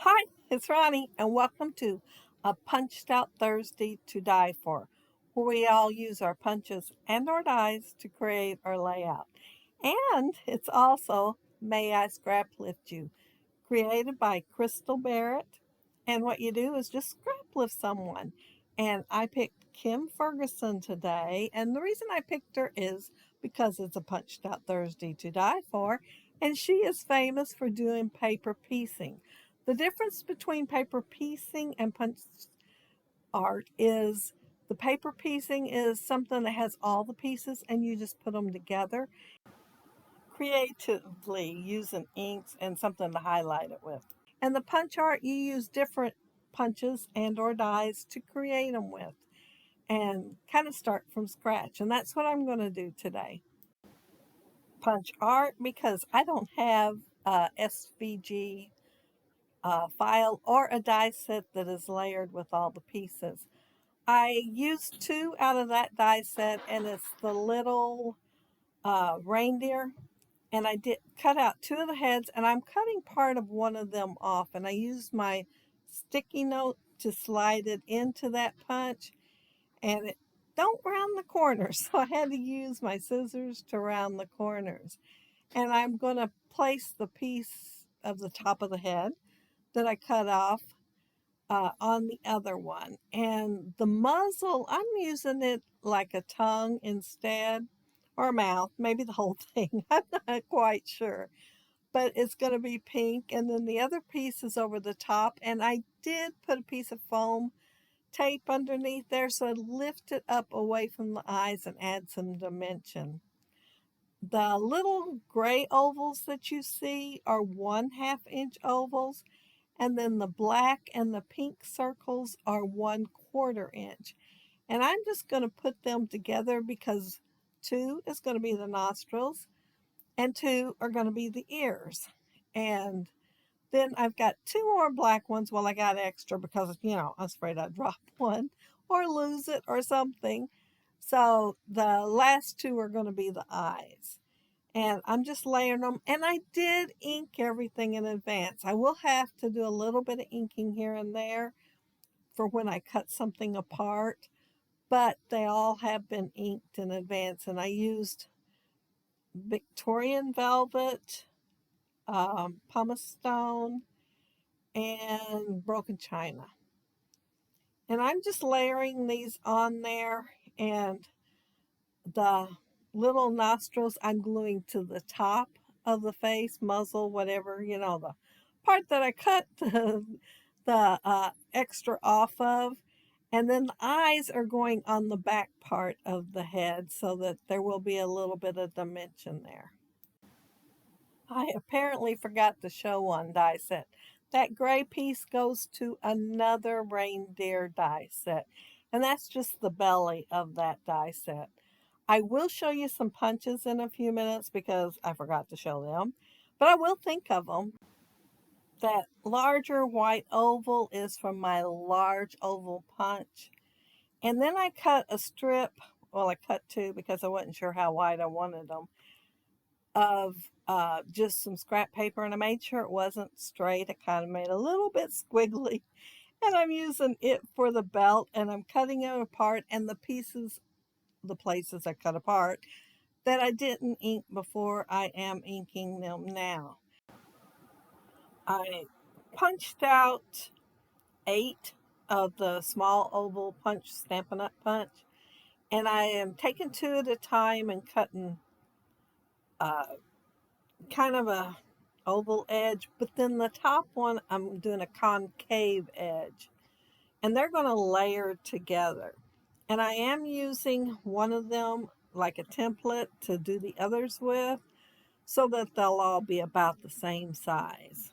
Hi, it's Roni, and welcome to a Punched Out Thursday to Die For, where we all use our punches and our dies to create our layout. And it's also May I Scraplift You, created by Crystal Barrett. And what you do is just scrap lift someone. And I picked Kim Ferguson today, and the reason I picked her is because it's a Punched Out Thursday to Die For, and she is famous for doing paper piecing. The difference between paper piecing and punch art is the paper piecing is something that has all the pieces and you just put them together creatively using inks and something to highlight it with. And the punch art, you use different punches and or dies to create them with and kind of start from scratch. And that's what I'm going to do today. Punch art because I don't have a SVG file or a die set that is layered with all the pieces. I used two out of that die set, and it's the little reindeer. And I did cut out two of the heads, and I'm cutting part of one of them off. And I used my sticky note to slide it into that punch, and it don't round the corners, so I had to use my scissors to round the corners. And I'm going to place the piece of the top of the head that I cut off on the other one. And the muzzle, I'm using it like a tongue instead, or a mouth, maybe the whole thing. I'm not quite sure. But it's going to be pink. And then the other piece is over the top. And I did put a piece of foam tape underneath there so I lift it up away from the eyes and add some dimension. The little gray ovals that you see are 1/2 inch ovals, and then the black and the pink circles are 1/4 inch. And I'm just going to put them together because two is going to be the nostrils and two are going to be the ears. And then I've got two more black ones. Well, I got extra because, I was afraid I'd drop one or lose it or something. So the last two are going to be the eyes. And I'm just layering them. And I did ink everything in advance. I will have to do a little bit of inking here and there for when I cut something apart, but they all have been inked in advance. And I used Victorian velvet, pumice stone, and broken china. And I'm just layering these on there, and the little nostrils I'm gluing to the top of the face, muzzle, whatever, the part that I cut the extra off of. And then the eyes are going on the back part of the head so that there will be a little bit of dimension there. I apparently forgot to show one die set. That gray piece goes to another reindeer die set, and that's just the belly of that die set. I will show you some punches in a few minutes because I forgot to show them, but I will think of them. That larger white oval is from my large oval punch. And then I cut a strip, well, I cut two because I wasn't sure how wide I wanted them, of just some scrap paper, and I made sure it wasn't straight. I kind of made a little bit squiggly, and I'm using it for the belt, and I'm cutting it apart, and the places I cut apart that I didn't ink before, I am inking them now. I punched out 8 of the small oval punch Stampin' Up! Punch, and I am taking 2 at a time and cutting kind of a oval edge, but then the top one I'm doing a concave edge, and they're going to layer together. And I am using one of them like a template to do the others with so that they'll all be about the same size.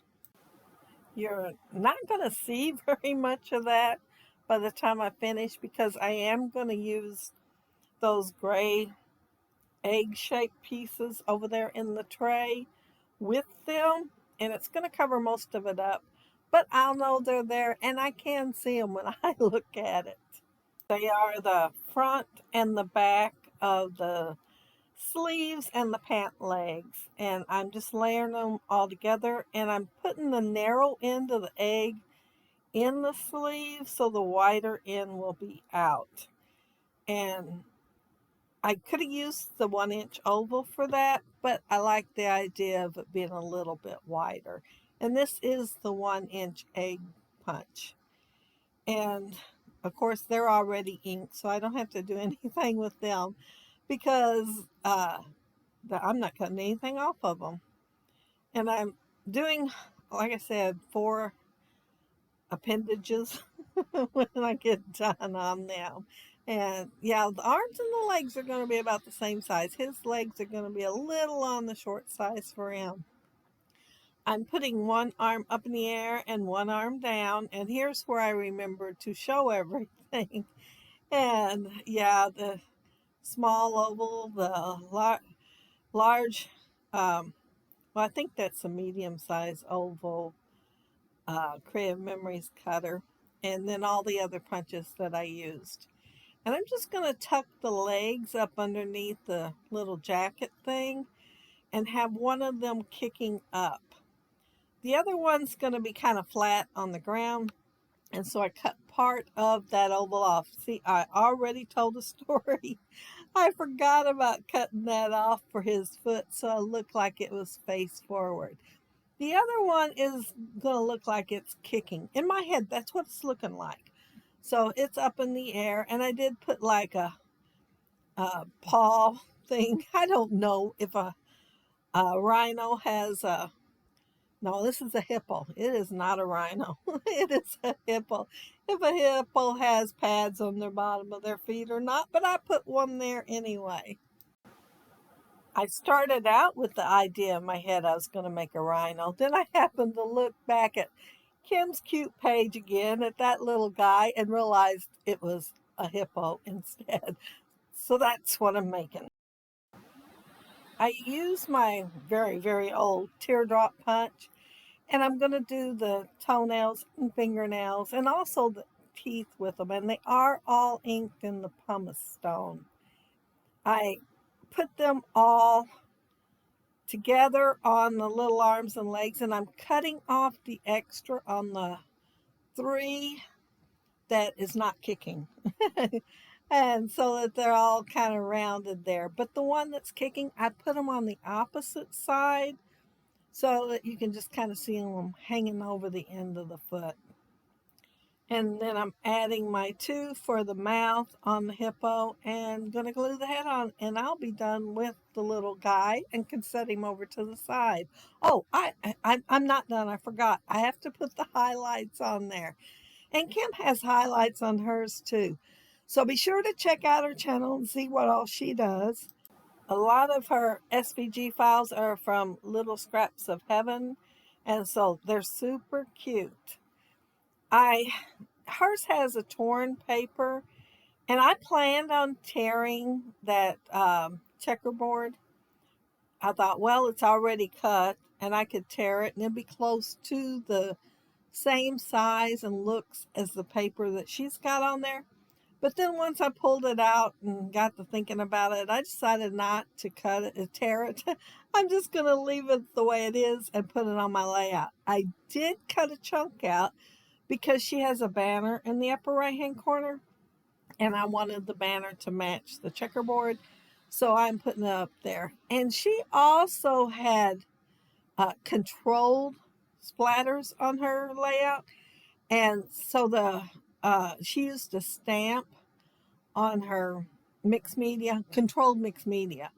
You're not going to see very much of that by the time I finish because I am going to use those gray egg-shaped pieces over there in the tray with them, and it's going to cover most of it up, but I'll know they're there and I can see them when I look at it. They are the front and the back of the sleeves and the pant legs, and I'm just layering them all together, and I'm putting the narrow end of the egg in the sleeve so the wider end will be out. And I could have used the 1-inch oval for that, but I like the idea of it being a little bit wider. And this is the 1-inch egg punch. And of course, they're already inked, so I don't have to do anything with them because I'm not cutting anything off of them. And I'm doing, like I said, 4 appendages when I get done on them. And yeah, the arms and the legs are going to be about the same size. His legs are going to be a little on the short size for him. I'm putting one arm up in the air and one arm down. And here's where I remember to show everything. And yeah, the small oval, the large, well, I think that's a medium size oval Creative Memories cutter, and then all the other punches that I used. And I'm just going to tuck the legs up underneath the little jacket thing and have one of them kicking up. The other one's going to be kind of flat on the ground, and so I cut part of that oval off. See, I already told a story. I forgot about cutting that off for his foot so it looked like it was face forward. The other one is going to look like it's kicking. In my head, that's what it's looking like. So it's up in the air, and I did put like a paw thing. I don't know if a rhino has a... No, this is a hippo. It is not a rhino. It is a hippo. If a hippo has pads on their bottom of their feet or not, but I put one there anyway. I started out with the idea in my head I was going to make a rhino. Then I happened to look back at Kim's cute page again at that little guy and realized it was a hippo instead. So that's what I'm making. I use my very, very old teardrop punch, and I'm going to do the toenails and fingernails and also the teeth with them. And they are all inked in the pumice stone. I put them all together on the little arms and legs, and I'm cutting off the extra on the 3 that is not kicking. And so that they're all kind of rounded there. But the one that's kicking, I put them on the opposite side so that you can just kind of see them hanging over the end of the foot. And then I'm adding my 2 for the mouth on the hippo and going to glue the head on, and I'll be done with the little guy and can set him over to the side. Oh, I'm not done. I forgot. I have to put the highlights on there. And Kim has highlights on hers too. So be sure to check out her channel and see what all she does. A lot of her SVG files are from Little Scraps of Heaven, and so they're super cute. Hers has a torn paper, and I planned on tearing that checkerboard. I thought, well, it's already cut, and I could tear it, and it'd be close to the same size and looks as the paper that she's got on there. But then once I pulled it out and got to thinking about it, I decided not to cut it, tear it. I'm just going to leave it the way it is and put it on my layout. I did cut a chunk out because she has a banner in the upper right hand corner, and I wanted the banner to match the checkerboard, so I'm putting it up there. And she also had controlled splatters on her layout, and so she used a stamp on her mixed media, controlled mixed media.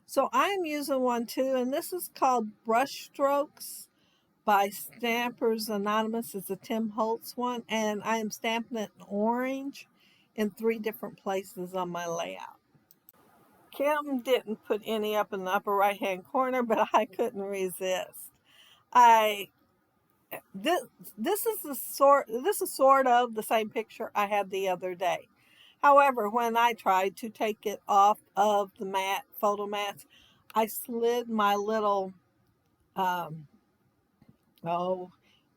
So I'm using one too, and this is called Brush Strokes by Stampers Anonymous. It's a Tim Holtz one, and I am stamping it in orange in 3 different places on my layout. Kim didn't put any up in the upper right hand corner, but I couldn't resist. This is sort of the same picture I had the other day. However, when I tried to take it off of the photo mats, I slid my little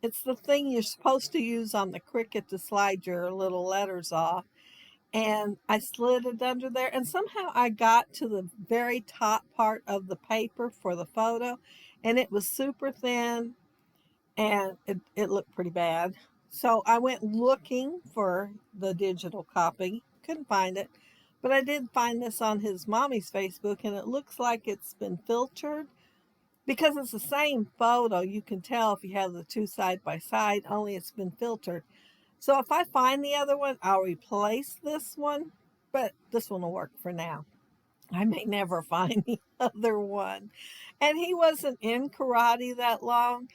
it's the thing you're supposed to use on the Cricut to slide your little letters off. and I slid it under there, and somehow I got to the very top part of the paper for the photo, and it was super thin, and it looked pretty bad. So I went looking for the digital copy, couldn't find it, but I did find this on his mommy's Facebook, and it looks like it's been filtered. Because it's the same photo, you can tell if you have the two side by side, only it's been filtered. So if I find the other one, I'll replace this one, but this one will work for now. I may never find the other one. And he wasn't in karate that long.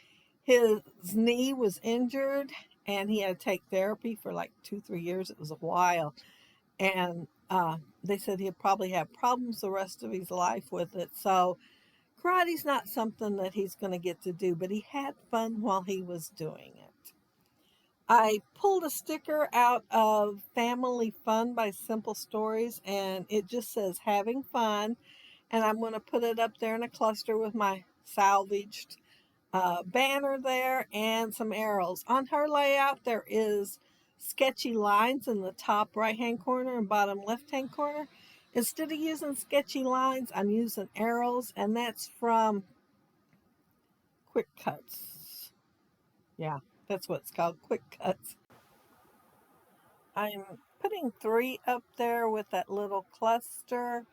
His knee was injured and he had to take therapy for like 2, 3 years. It was a while. And they said he'd probably have problems the rest of his life with it. So karate's not something that he's going to get to do, but he had fun while he was doing it. I pulled a sticker out of Family Fun by Simple Stories, and it just says having fun, and I'm going to put it up there in a cluster with my salvaged banner there and some arrows. On her layout, there is sketchy lines in the top right hand corner and bottom left hand corner. Instead of using sketchy lines, I'm using arrows, and that's from Quick Cuts. Yeah, that's what it's called, Quick Cuts. I'm putting 3 up there with that little cluster,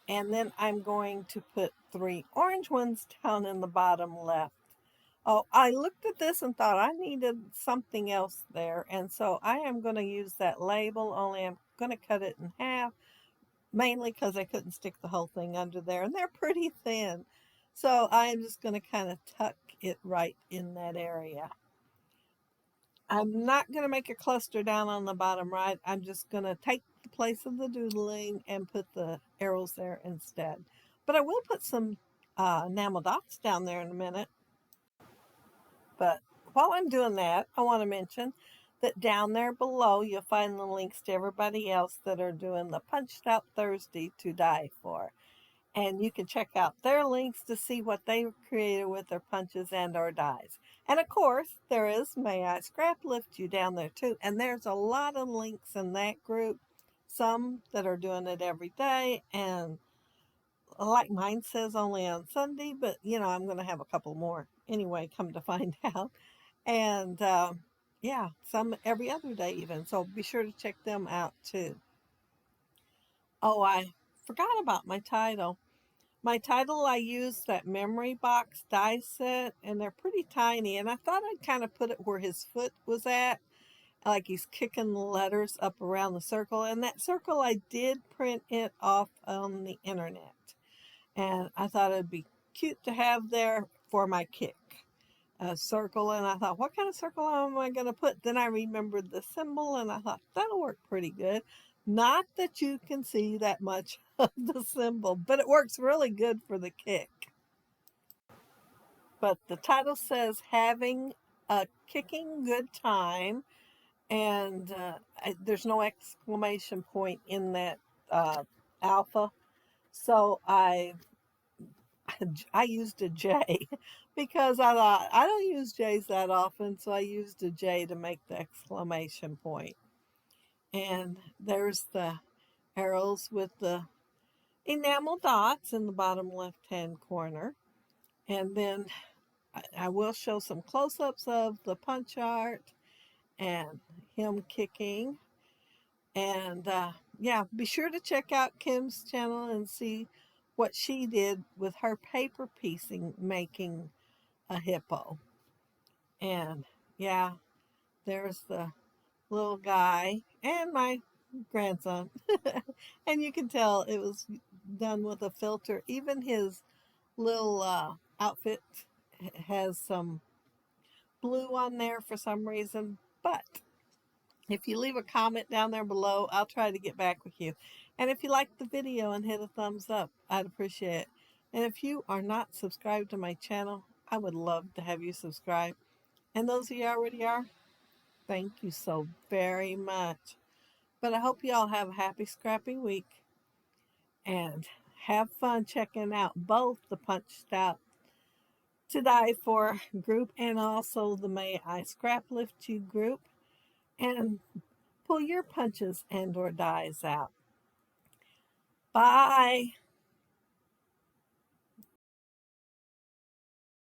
and then I'm going to put 3 orange ones down in the bottom left. Oh, I looked at this and thought I needed something else there, and so I am going to use that label, only I'm going to cut it in half, mainly because I couldn't stick the whole thing under there, and they're pretty thin. So I am just going to kind of tuck it right in that area. I'm not going to make a cluster down on the bottom right. I'm just going to take the place of the doodling and put the arrows there instead. But I will put some enamel dots down there in a minute. But while I'm doing that, I want to mention that down there below, you'll find the links to everybody else that are doing the Punched Out Thursday to Die For. And you can check out their links to see what they created with their punches and or dies. And of course, there is May I Scraplift You down there too. And there's a lot of links in that group. Some that are doing it every day, and like mine says only on Sunday, but you know, I'm going to have a couple more anyway, come to find out. And yeah, some every other day even. So be sure to check them out too. Oh, I forgot about my title. My title, I used that memory box die set, and they're pretty tiny. And I thought I'd kind of put it where his foot was at, like he's kicking the letters up around the circle. And that circle, I did print it off on the internet. And I thought it'd be cute to have there for my kick. A circle, and I thought, what kind of circle am I going to put? Then I remembered the symbol, and I thought, that'll work pretty good. Not that you can see that much of the symbol, but it works really good for the kick. But the title says, having a kicking good time, and there's no exclamation point in that alpha. So I used a J because I thought I don't use J's that often, so I used a J to make the exclamation point. And there's the arrows with the enamel dots in the bottom left hand corner. And then I will show some close-ups of the punch art and him kicking. And yeah, be sure to check out Kim's channel and see what she did with her paper piecing, making a hippo. And yeah, there's the little guy and my grandson. And you can tell it was done with a filter. Even his little outfit has some blue on there for some reason. But if you leave a comment down there below, I'll try to get back with you. And if you like the video and hit a thumbs up, I'd appreciate it. And if you are not subscribed to my channel, I would love to have you subscribe. And those of you already are, thank you so very much. But I hope you all have a happy scrappy week. And have fun checking out both the Punched Out to Die For group and also the May I Scraplift You group. And pull your punches and or dies out. Bye.